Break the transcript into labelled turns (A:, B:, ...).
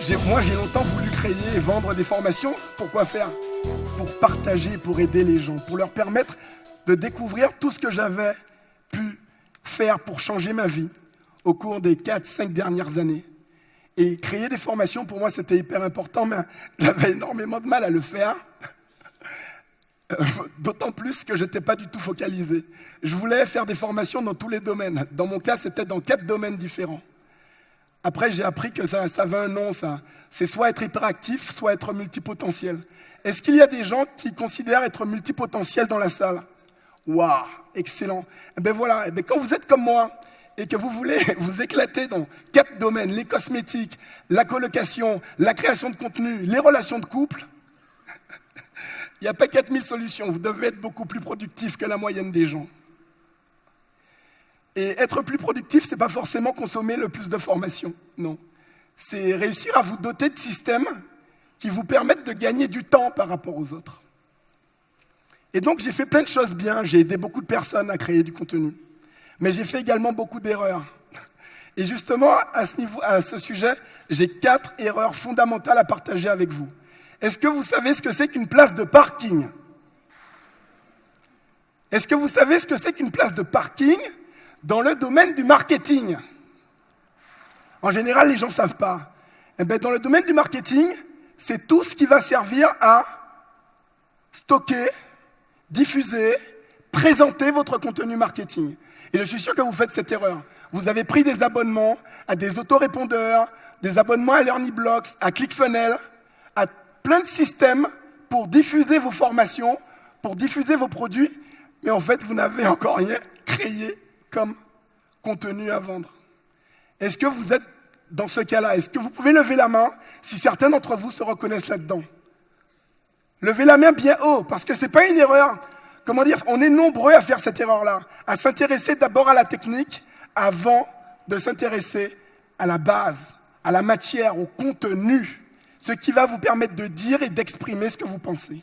A: savez, j'ai longtemps voulu créer et vendre des formations. Pourquoi faire? Pour partager, pour aider les gens, pour leur permettre de découvrir tout ce que j'avais pu faire pour changer ma vie au cours des 4-5 dernières années. Et créer des formations, pour moi, c'était hyper important, mais j'avais énormément de mal à le faire. D'autant plus que je n'étais pas du tout focalisé. Je voulais faire des formations dans tous les domaines. Dans mon cas, c'était dans 4 domaines différents. Après, j'ai appris que ça avait un nom, ça. C'est soit être hyperactif, soit être multipotentiel. Est-ce qu'il y a des gens qui considèrent être multipotentiel dans la salle? Waouh, excellent. Eh bien voilà, eh bien, quand vous êtes comme moi et que vous voulez vous éclater dans 4 domaines, les cosmétiques, la colocation, la création de contenu, les relations de couple, il n'y a pas 4000 solutions. Vous devez être beaucoup plus productif que la moyenne des gens. Et être plus productif, ce n'est pas forcément consommer le plus de formations, non. C'est réussir à vous doter de systèmes qui vous permettent de gagner du temps par rapport aux autres. Et donc, j'ai fait plein de choses bien. J'ai aidé beaucoup de personnes à créer du contenu. Mais j'ai fait également beaucoup d'erreurs. Et justement, à ce sujet, j'ai 4 erreurs fondamentales à partager avec vous. Est-ce que vous savez ce que c'est qu'une place de parking? Est-ce que vous savez ce que c'est qu'une place de parking dans le domaine du marketing? En général, les gens ne savent pas. Eh bien, dans le domaine du marketing, c'est tout ce qui va servir à stocker, diffuser, présenter votre contenu marketing. Et je suis sûr que vous faites cette erreur. Vous avez pris des abonnements à des autorépondeurs, des abonnements à LearnyBlocks, à ClickFunnels, à plein de systèmes pour diffuser vos formations, pour diffuser vos produits, mais en fait, vous n'avez encore rien créé comme contenu à vendre. Est-ce que vous êtes dans ce cas-là? Est-ce que vous pouvez lever la main si certains d'entre vous se reconnaissent là-dedans? Levez la main bien haut, parce que ce n'est pas une erreur. Comment dire? On est nombreux à faire cette erreur-là, à s'intéresser d'abord à la technique avant de s'intéresser à la base, à la matière, au contenu, ce qui va vous permettre de dire et d'exprimer ce que vous pensez.